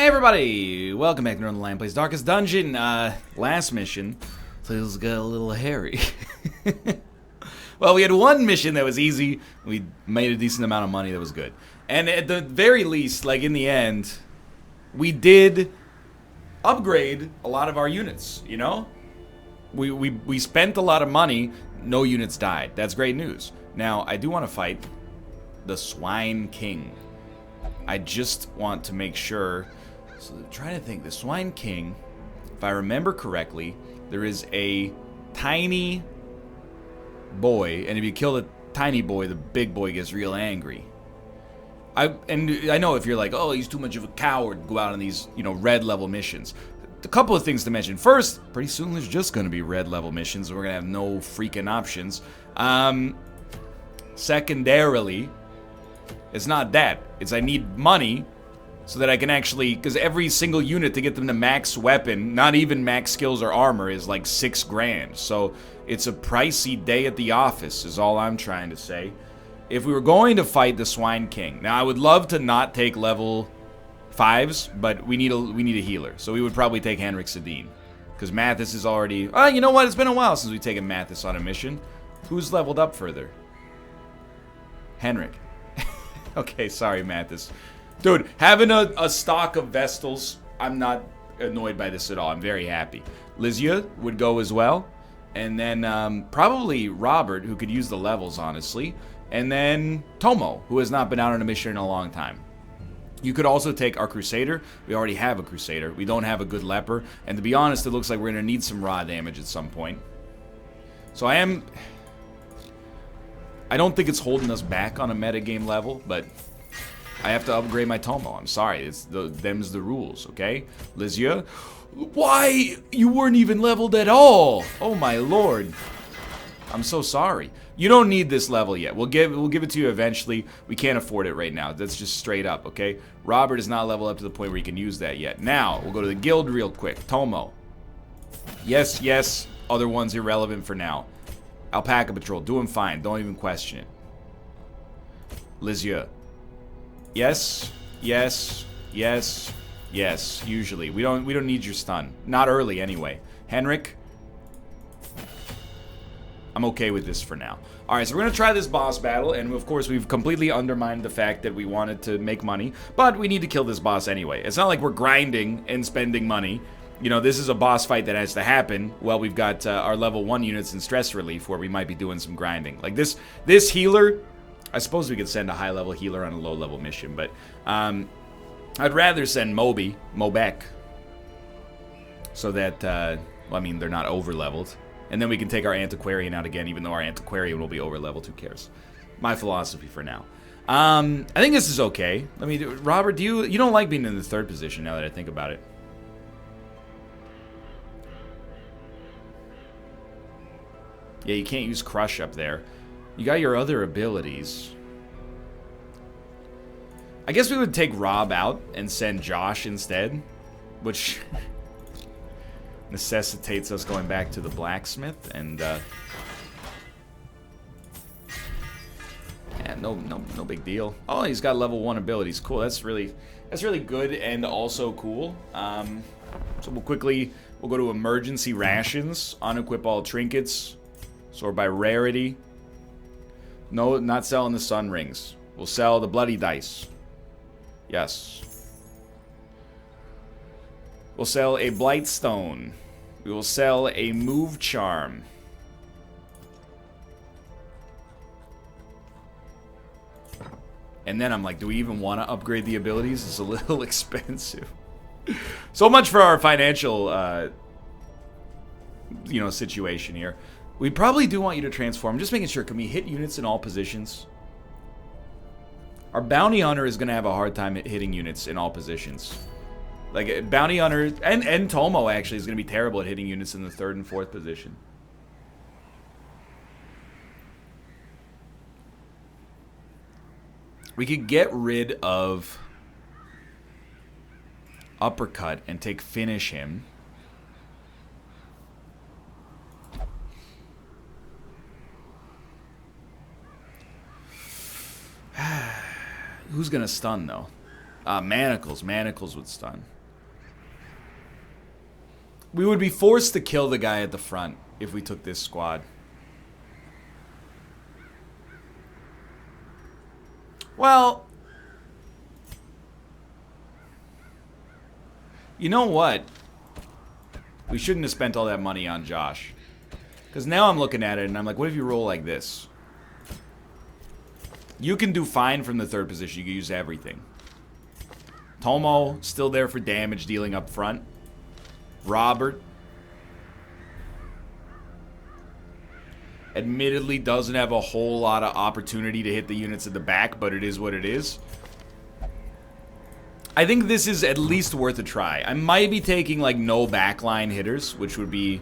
everybody! Welcome back to Northernlion Plays Darkest Dungeon. Last mission, things got a little hairy. Well, we had one mission that was easy. We made a decent amount of money that was good. And at the very least, like in the end, we did upgrade a lot of our units, you know? We spent a lot of money, no units died. That's great news. Now, I do want to fight the Swine King. I just want to make sure. So I'm trying to think. The Swine King, if I remember correctly, there is a tiny boy, and if you kill the tiny boy, the big boy gets real angry. I know if you're like, oh, he's too much of a coward, go out on these, red level missions. A couple of things to mention. First, pretty soon there's just going to be red level missions, and we're going to have no freaking options. Secondarily, it's not that. It's I need money so that I can actually, because every single unit to get them to max weapon, not even max skills or armor, is like $6 grand. So it's a pricey day at the office is all I'm trying to say. If we were going to fight the Swine King, now I would love to not take level 5s, but we need a healer. So we would probably take Henrik Sedin. Because Mathis is already, you know what, it's been a while since we've taken Mathis on a mission. Who's leveled up further? Henrik. Okay, sorry, Mathis. Dude, having a stock of Vestals, I'm not annoyed by this at all. I'm very happy. Lizia would go as well. And then probably Robert, who could use the levels, honestly. And then Tomo, who has not been out on a mission in a long time. You could also take our Crusader. We already have a Crusader. We don't have a good Leper. And to be honest, it looks like we're going to need some raw damage at some point. So I don't think it's holding us back on a metagame level, but I have to upgrade my Tomo. I'm sorry. Them's the rules, okay? Lizia? Why? You weren't even leveled at all! Oh my lord. I'm so sorry. You don't need this level yet. We'll give it to you eventually. We can't afford it right now. That's just straight up, okay? Robert is not leveled up to the point where he can use that yet. Now, we'll go to the guild real quick. Tomo. Yes, yes. Other ones irrelevant for now. Alpaca Patrol, doing fine. Don't even question it. Lizia. Yes, yes, yes, yes. Usually, we don't need your stun. Not early, anyway. Henrik. I'm okay with this for now. All right, so we're gonna try this boss battle, and of course, we've completely undermined the fact that we wanted to make money, but we need to kill this boss anyway. It's not like we're grinding and spending money. You know, this is a boss fight that has to happen while we've got our level 1 units in stress relief where we might be doing some grinding. Like this healer, I suppose we could send a high-level healer on a low-level mission, but I'd rather send Mobek, so that, well, I mean, they're not over-leveled. And then we can take our Antiquarian out again, even though our Antiquarian will be over-leveled. Who cares? My philosophy for now. I think this is okay. Robert, you don't like being in the 3rd position now that I think about it. Yeah, you can't use Crush up there. You got your other abilities. I guess we would take Rob out and send Josh instead, which necessitates us going back to the blacksmith and yeah, no big deal. Oh, he's got level 1 abilities. Cool. That's really good and also cool. So we'll go to emergency rations, unequip all trinkets. Sort by rarity. No, not selling the sun rings. We'll sell the bloody dice. Yes. We'll sell a blightstone. We will sell a move charm. And then I'm like, do we even want to upgrade the abilities? It's a little expensive. So much for our financial, situation here. We probably do want you to transform. Just making sure. Can we hit units in all positions? Our bounty hunter is going to have a hard time hitting units in all positions. Like, bounty hunter and Tomo actually is going to be terrible at hitting units in the 3rd and 4th position. We could get rid of Uppercut and take Finish him. Who's gonna stun though? Manacles. Manacles would stun. We would be forced to kill the guy at the front if we took this squad. Well, you know what? We shouldn't have spent all that money on Josh. Because now I'm looking at it and I'm like, what if you roll like this? You can do fine from the third position. You can use everything. Tomo, still there for damage dealing up front. Robert. Admittedly doesn't have a whole lot of opportunity to hit the units at the back, but it is what it is. I think this is at least worth a try. I might be taking like no backline hitters, which would be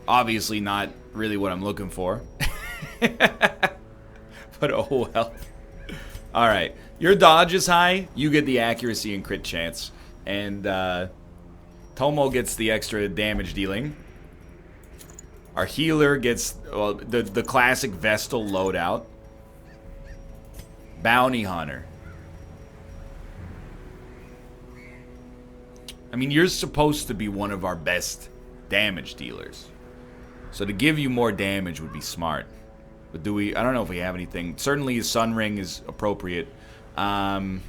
obviously not really what I'm looking for. But oh well. Alright. Your dodge is high, you get the accuracy and crit chance. And Tomo gets the extra damage dealing. Our healer gets the classic Vestal loadout. Bounty Hunter. I mean, you're supposed to be one of our best damage dealers. So to give you more damage would be smart. But do we... I don't know if we have anything. Certainly Sun Ring is appropriate. I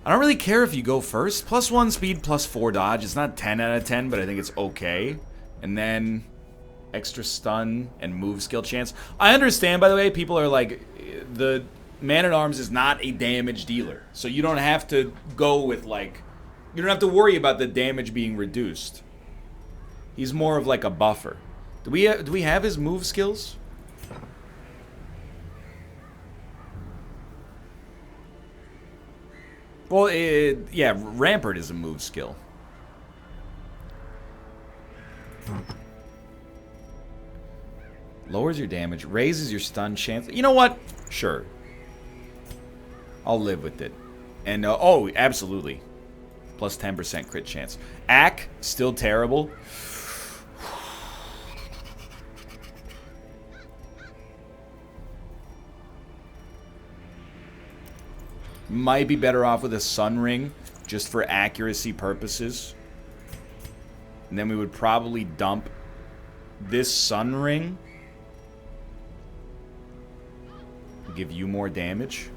don't really care if you go first. +1 speed, +4 dodge. It's not 10 out of 10, but I think it's okay. And then extra stun and move skill chance. I understand, by the way, people are like, the Man-at-Arms is not a damage dealer. So you don't have to go with, like... You don't have to worry about the damage being reduced. He's more of like a buffer. Do we have his move skills? Well, yeah, Rampart is a move skill. Lowers your damage, raises your stun chance. You know what? Sure. I'll live with it. And, oh, absolutely. Plus 10% crit chance. Ack, still terrible. Might be better off with a Sun Ring, just for accuracy purposes. And then we would probably dump this Sun Ring. Give you more damage.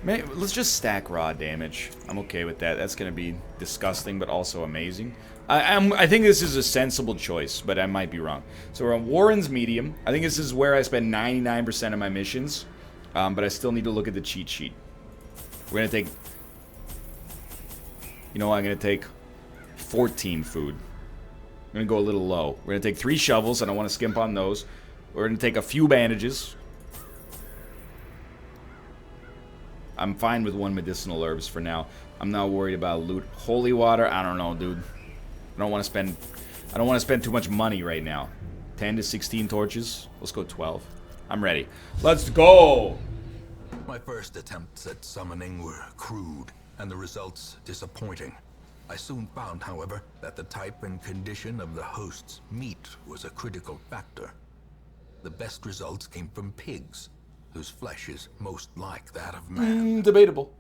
Let's just stack raw damage. I'm okay with that. That's going to be disgusting, but also amazing. I think this is a sensible choice, but I might be wrong. So we're on Warren's Medium. I think this is where I spend 99% of my missions. But I still need to look at the cheat sheet. We're going to take... You know what? I'm going to take 14 food. I'm going to go a little low. We're going to take 3 shovels. I don't want to skimp on those. We're going to take a few bandages. I'm fine with 1 medicinal herbs for now. I'm not worried about loot. Holy water, I don't know, dude. I don't want to spend too much money right now. 10 to 16 torches. Let's go 12. I'm ready. Let's go. My first attempts at summoning were crude, and the results disappointing. I soon found, however, that the type and condition of the host's meat was a critical factor. The best results came from pigs, whose flesh is most like that of man. Debatable.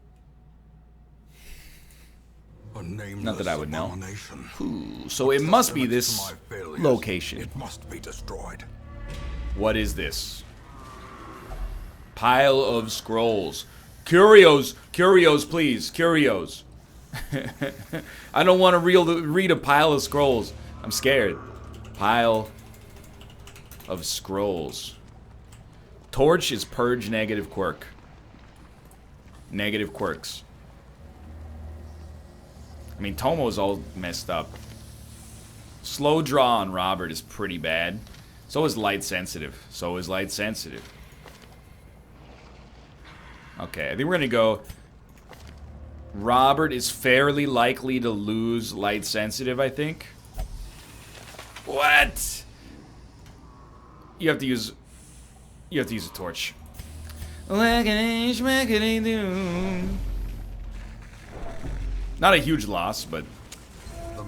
A nameless Not that I would know. abomination. Ooh, so it must be this location. It must be destroyed. What is this? Pile of scrolls. Curios. Curios, please. Curios. I don't want to read a pile of scrolls. I'm scared. Pile of scrolls. Torch is purge negative quirk. Negative quirks. I mean, Tomo's all messed up. Slow draw on Robert is pretty bad. So is light sensitive. So is light sensitive. Okay, I think we're gonna go... Robert is fairly likely to lose light sensitive, I think. What? You have to use a torch. Not a huge loss, but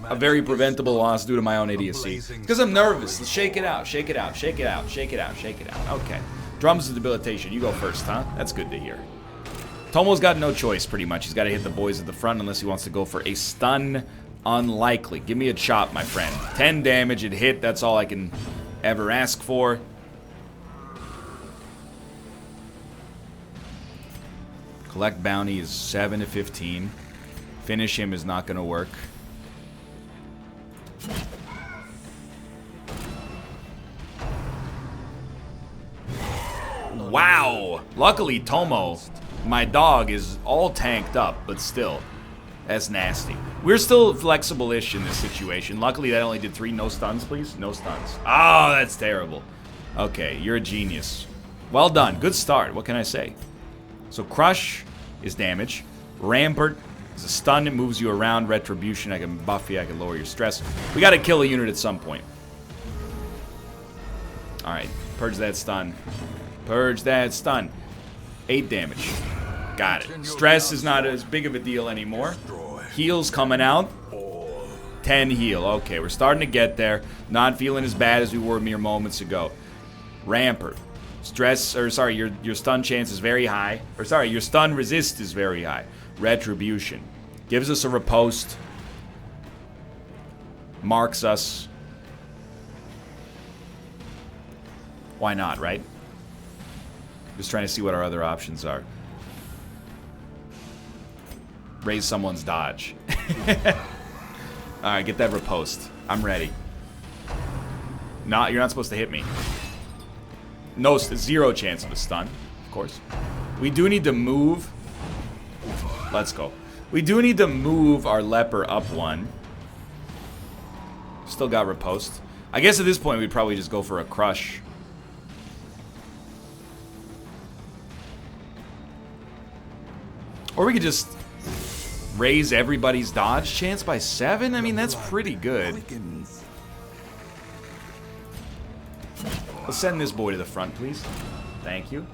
a very preventable loss due to my own idiocy. Because I'm nervous. Let's shake it out, shake it out, shake it out, shake it out, shake it out. Okay. Drums of debilitation. You go first, huh? That's good to hear. Tomo's got no choice, pretty much. He's got to hit the boys at the front unless he wants to go for a stun Unlikely. Give me a chop, my friend. 10 damage, it hit. That's all I can ever ask for. Collect bounty is 7 to 15. Finish him is not going to work. Wow! Luckily, Tomo, my dog, is all tanked up, but still. That's nasty. We're still flexible-ish in this situation. Luckily, that only did 3. No stuns, please? No stuns. Oh, that's terrible. Okay, you're a genius. Well done. Good start. What can I say? So, Crush is damage. Rampart is a stun. It moves you around. Retribution, I can buff you. I can lower your stress. We gotta kill a unit at some point. Alright, purge that stun. Purge that stun. 8 damage. Got it. Stress is not as big of a deal anymore. Heal's coming out. 10 heal. Okay, we're starting to get there. Not feeling as bad as we were mere moments ago. Rampart. Stress, or sorry, your stun chance is very high. Or sorry, your stun resist is very high. Retribution. Gives us a riposte. Marks us. Why not, right? Just trying to see what our other options are. Raise someone's dodge. Alright, get that riposte. I'm ready. You're not supposed to hit me. No, 0 chance of a stun, of course. We do need to move. Let's go. We do need to move our leper up 1. Still got riposte. I guess at this point we'd probably just go for a crush. Or we could just raise everybody's dodge chance by 7? I mean, that's pretty good. Let's send this boy to the front, please. Thank you.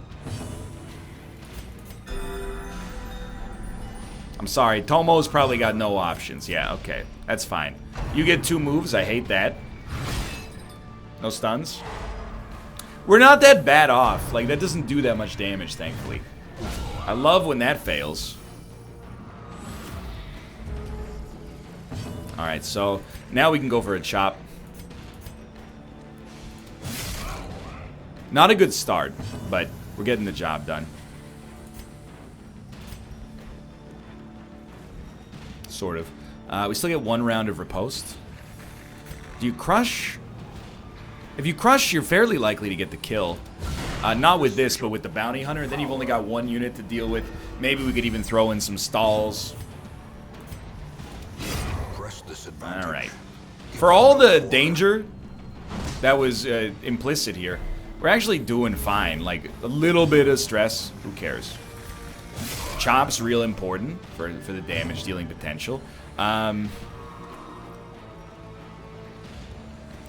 I'm sorry, Tomo's probably got no options. Yeah, okay. That's fine. You get 2 moves. I hate that. No stuns. We're not that bad off. Like, that doesn't do that much damage, thankfully. I love when that fails. Alright, so now we can go for a chop. Not a good start, but we're getting the job done. Sort of. We still get 1 round of riposte. Do you crush? If you crush, you're fairly likely to get the kill. Not with this, but with the bounty hunter. Then you've only got 1 unit to deal with. Maybe we could even throw in some stalls. Alright. For all the danger that was implicit here, we're actually doing fine. Like, a little bit of stress. Who cares? Chop's real important for the damage dealing potential.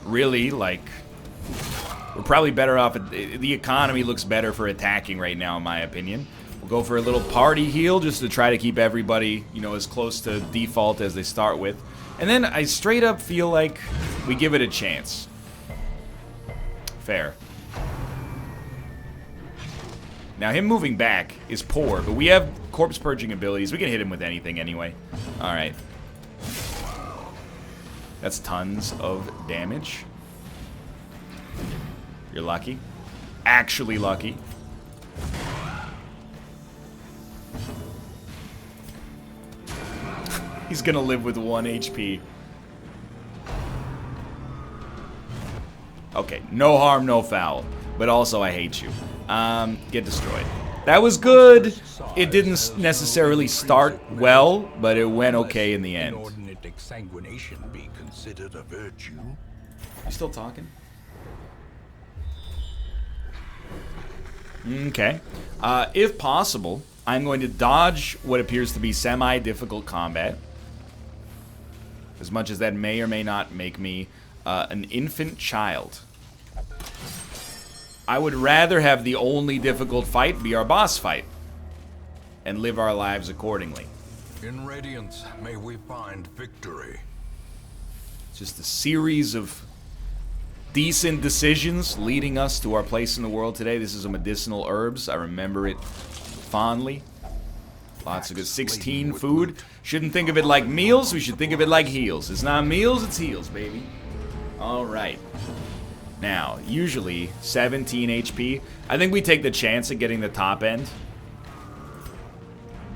Really, like, we're probably better off. The economy looks better for attacking right now, in my opinion. We'll go for a little party heal just to try to keep everybody, you know, as close to default as they start with. And then I straight up feel like we give it a chance. Fair. Now, him moving back is poor, but we have corpse purging abilities. We can hit him with anything anyway. Alright. That's tons of damage. You're lucky. Actually lucky. He's gonna live with 1 HP. Okay, no harm, no foul. But also, I hate you. Get destroyed. That was good. It didn't necessarily start well, but it went okay in the end. Inordinate exsanguination be considered a virtue? You still talking? Okay. If possible, I'm going to dodge what appears to be semi-difficult combat. As much as that may or may not make me an infant child. I would rather have the only difficult fight be our boss fight. And live our lives accordingly. In Radiance, may we find victory. It's just a series of decent decisions leading us to our place in the world today. This is a medicinal herbs. I remember it fondly. Lots of good. 16 food. Shouldn't think of it like meals. We should think of it like heals. It's not meals, it's heals, baby. Alright. Now, usually 17 HP. I think we take the chance of getting the top end.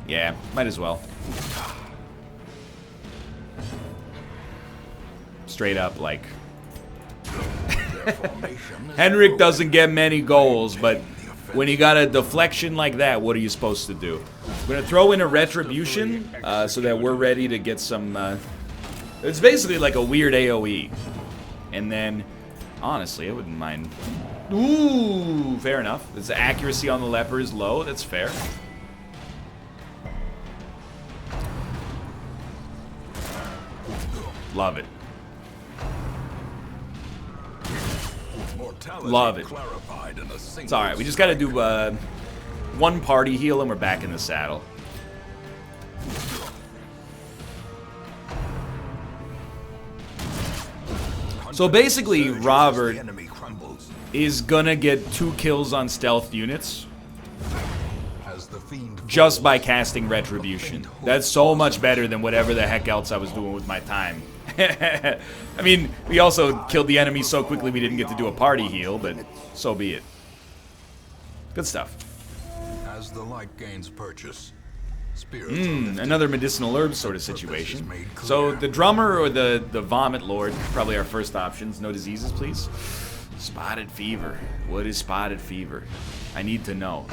Yeah, might as well. Straight up, like... Henrik doesn't get many goals, but when you got a deflection like that, what are you supposed to do? We're going to throw in a retribution so that we're ready to get some... it's basically like a weird AoE. And then, honestly, I wouldn't mind... Ooh, fair enough. The accuracy on the leper is low. That's fair. Love it. Love it. It's alright, we just gotta do one party heal and we're back in the saddle. So basically, Robert is gonna get 2 kills on stealth units just by casting Retribution. That's so much better than whatever the heck else I was doing with my time. I mean, we also killed the enemy so quickly we didn't get to do a party heal, but so be it. Good stuff. As the light gains purchase, another medicinal herb sort of situation. So the drummer or the vomit lord, probably our first options. No diseases, please. Spotted fever. What is spotted fever? I need to know.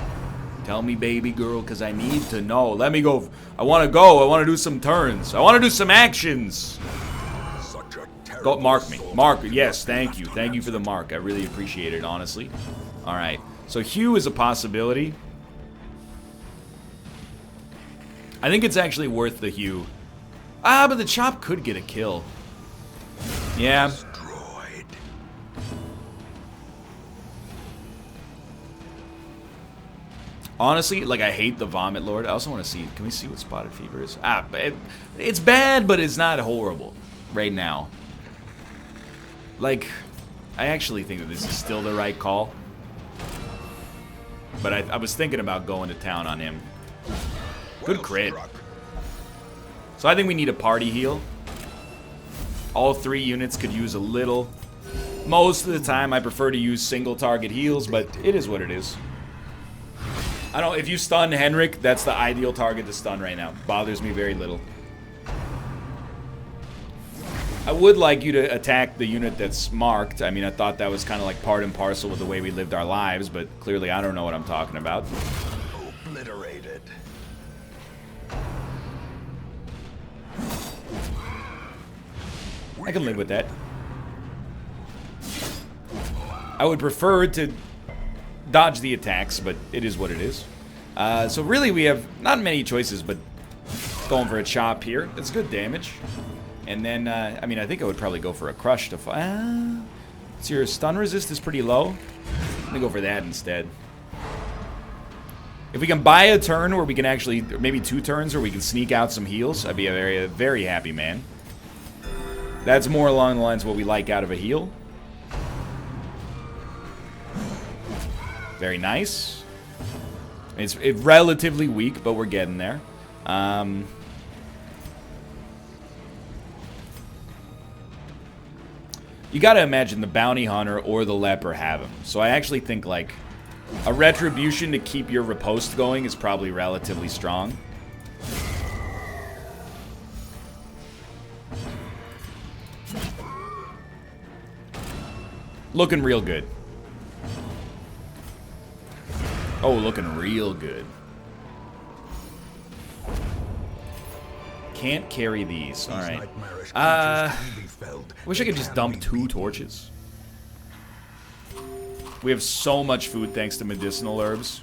Tell me, baby girl, because I need to know. Let me go. I want to go. I want to do some turns. I want to do some actions. Go, mark me. Mark. Yes, thank you. Thank you for the mark. I really appreciate it, honestly. All right. So Hugh is a possibility. I think it's actually worth the Hugh. Ah, but the chop could get a kill. Yeah. Honestly, like, I hate the Vomit Lord. I also want to see... Can we see what Spotted Fever is? Ah, it's bad, but it's not horrible right now. Like, I actually think that this is still the right call. But I was thinking about going to town on him. Good crit. So I think we need a party heal. All 3 units could use a little. Most of the time, I prefer to use single target heals, but it is what it is. I don't. If you stun Henrik, that's the ideal target to stun right now. Bothers me very little. I would like you to attack the unit that's marked. I mean, I thought that was kind of like part and parcel with the way we lived our lives, but clearly I don't know what I'm talking about. Obliterated. I can live with that. I would prefer to dodge the attacks, but it is what it is. So really we have not many choices, but going for a chop here. It's good damage. And then, I mean, I think I would probably go for a crush to so your stun resist is pretty low. Let me go for that instead. If we can buy a turn where we can actually, or maybe 2 turns where we can sneak out some heals, I'd be a very, very happy man. That's more along the lines of what we like out of a heal. Very nice. It's relatively weak, but we're getting there. You gotta imagine the bounty hunter or the leper have him. So I actually think, like, a retribution to keep your riposte going is probably relatively strong. Looking real good. Oh, looking real good. Can't carry these. Alright. Wish I could just dump 2 torches. We have so much food thanks to medicinal herbs.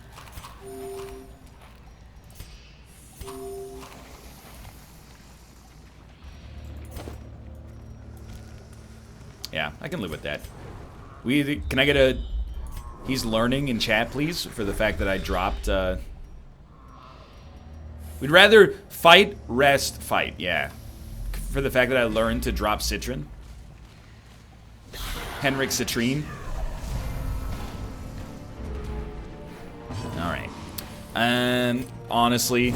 Yeah, I can live with that. Can I get a... He's learning in chat, please, for the fact that I dropped... We'd rather fight, rest, fight. Yeah. For the fact that I learned to drop Citron. Henrik Citrine. Alright. Honestly,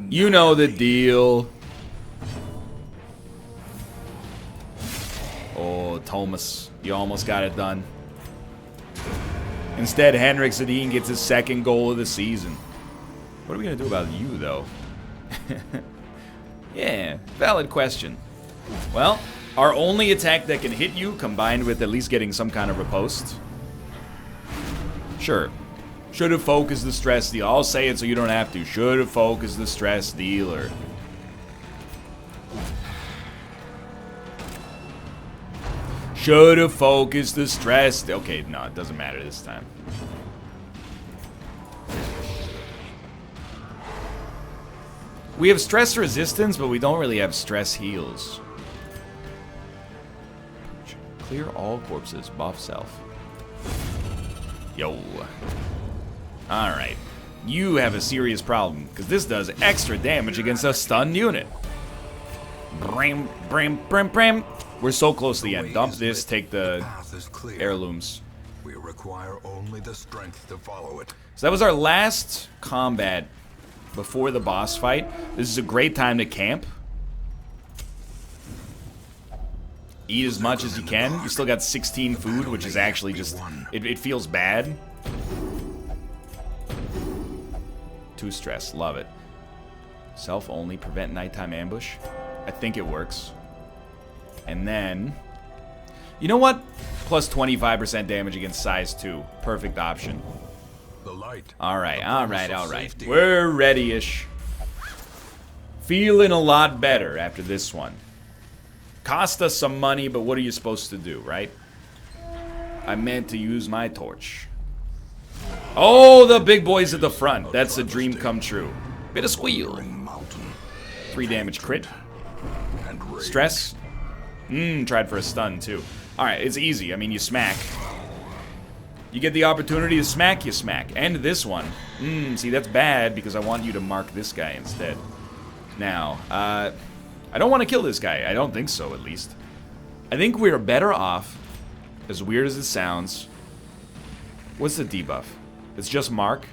You know the deal. Oh, Thomas, you almost got it done. Instead, Henrik Sedin gets his second goal of the season. What are we going to do about you, though? Yeah, valid question. Well, our only attack that can hit you, combined with at least getting some kind of riposte. Sure. Should have focused the stress deal. I'll say it so you don't have to. Should have focused the stress dealer. Should have focused the stress. Okay, no, it doesn't matter this time. We have stress resistance, but we don't really have stress heals. Clear all corpses. Buff self. Yo. Alright. You have a serious problem, because this does extra damage against a stunned unit. Bram, bram, bram, bram. We're so close to the end. Dump this, take the heirlooms. We require only the strength to follow it. So that was our last combat before the boss fight. This is a great time to camp. Eat as much as you can. You still got 16 food, which is actually just... It feels bad. 2 stress. Love it. Self-only. Prevent nighttime ambush. I think it works. And then... You know what? Plus 25% damage against size 2. Perfect option. The light. Alright, alright. We're ready-ish. Feeling a lot better after this one. Cost us some money, but what are you supposed to do, right? I meant to use my torch. Oh, the big boys at the front. That's a dream come true. Bit of squeal. 3 damage crit. Stress. Tried for a stun, too. Alright, it's easy. I mean, you smack. You get the opportunity to smack, you smack. And this one. See, that's bad because I want you to mark this guy instead. Now, I don't want to kill this guy. I don't think so, at least. I think we're better off, as weird as it sounds. What's the debuff? It's just mark.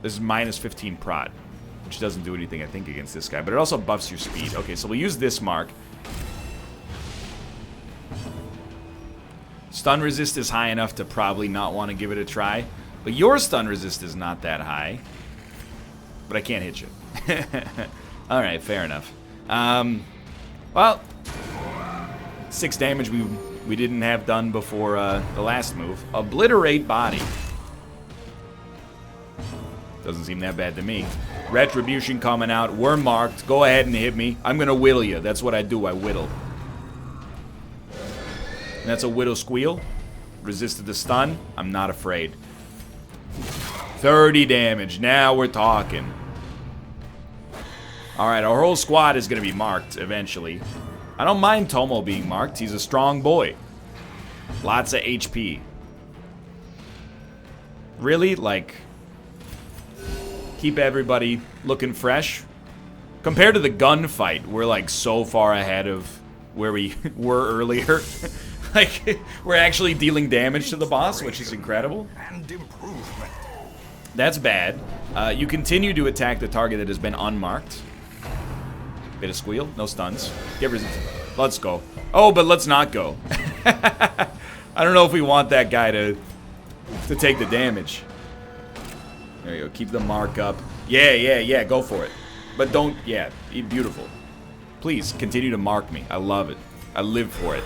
This is minus 15 prod, which doesn't do anything, I think, against this guy. But it also buffs your speed. Okay, so we'll use this mark. Stun resist is high enough to probably not want to give it a try. But your stun resist is not that high. But I can't hit you. Alright, fair enough. Well, 6 damage we didn't have done before the last move. Obliterate body. Doesn't seem that bad to me. Retribution coming out. We're marked. Go ahead and hit me. I'm gonna whittle you. That's what I do. I whittle. And that's a whittle squeal. Resisted the stun. I'm not afraid. 30 damage. Now we're talking. Alright, our whole squad is going to be marked eventually. I don't mind Tomo being marked. He's a strong boy. Lots of HP. Really? Like, keep everybody looking fresh. Compared to the gunfight, we're like so far ahead of where we were earlier. Like, we're actually dealing damage to the boss, which is incredible. And improvement. That's bad. You continue to attack the target that has been unmarked. Bit of squeal, no stuns. Get resistance. Let's go. Oh, but let's not go. I don't know if we want that guy to take the damage. There you go. Keep the mark up. Yeah. Go for it. But don't. Yeah. Beautiful. Please continue to mark me. I love it. I live for it.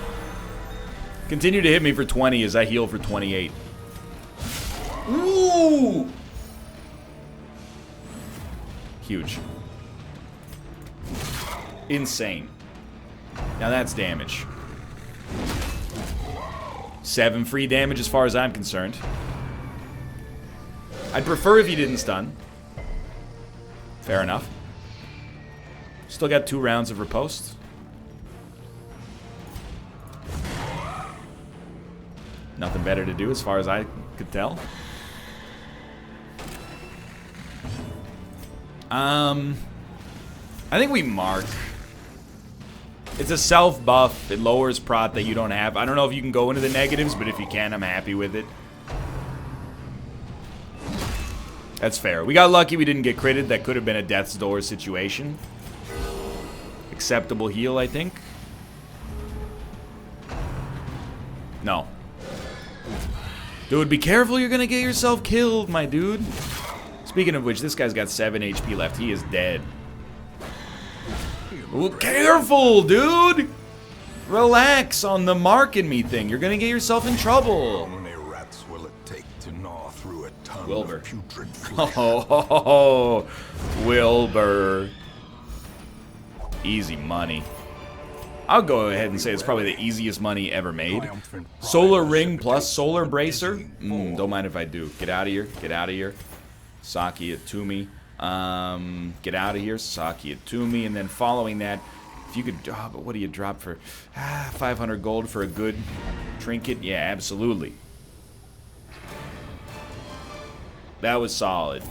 Continue to hit me for 20 as I heal for 28. Ooh! Huge. Insane. Now that's damage. 7 free damage as far as I'm concerned. I'd prefer if you didn't stun. Fair enough. Still got 2 rounds of riposte. Nothing better to do as far as I could tell. I think we mark. It's a self buff. It lowers prot that you don't have. I don't know if you can go into the negatives, but if you can, I'm happy with it. That's fair. We got lucky we didn't get critted. That could have been a death's door situation. Acceptable heal, I think. No. Dude, be careful. You're going to get yourself killed, my dude. Speaking of which, this guy's got 7 HP left. He is dead. Ooh, careful, dude. Relax on the marking me thing. You're going to get yourself in trouble. How many rats will it take to gnaw through a ton Wilbur. of putrid flesh? Oh, Wilbur. Easy money. I'll go ahead and say it's probably the easiest money ever made. Solar ring plus solar bracer. Don't mind if I do. Get out of here. Get out of here. Saki it to me. Get out of here. Saki it to me. And then following that, if you could... Oh, but what do you drop for... 500 gold for a good trinket? Yeah, absolutely. That was solid.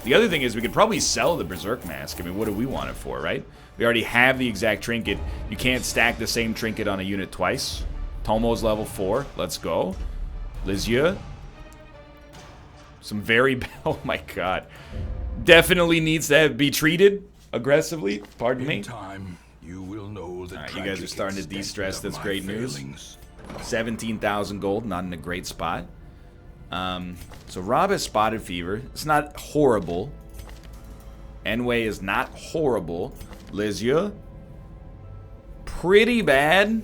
The other thing is we could probably sell the Berserk Mask. I mean, what do we want it for, right? We already have the exact trinket. You can't stack the same trinket on a unit twice. Tomo's level 4. Let's go. Lisieux. Some very... Oh my god. Definitely needs to be treated aggressively. Pardon me. In time, you will know the Alright, you guys are starting to de-stress. That's great news. 17,000 gold. Not in a great spot. So Rob has spotted fever. It's not horrible. Enway is not horrible. Lisieux, pretty bad.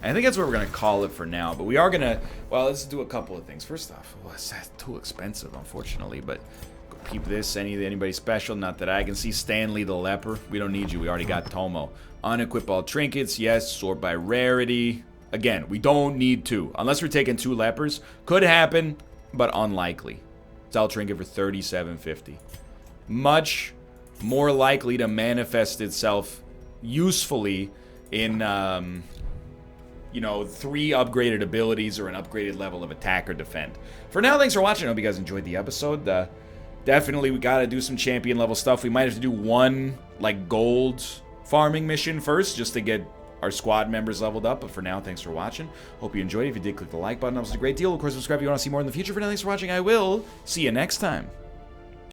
I think that's what we're gonna call it for now. But we are gonna, well, let's do a couple of things. First off, well, it's too expensive, unfortunately. But go keep this. Anybody special? Not that I can see. Stanley the Leper. We don't need you. We already got Tomo. Unequip all trinkets. Yes. Sort by rarity. Again, we don't need to. Unless we're taking 2 lepers. Could happen, but unlikely. Sell trinket for 3750. Much more likely to manifest itself usefully in, you know, 3 upgraded abilities or an upgraded level of attack or defend. For now, thanks for watching. I hope you guys enjoyed the episode. Definitely, we gotta do some champion level stuff. We might have to do one, like, gold farming mission first, just to get our squad members leveled up. But for now, thanks for watching. Hope you enjoyed it. If you did, click the like button. That was a great deal. Of course, subscribe if you want to see more in the future. For now, thanks for watching. I will see you next time.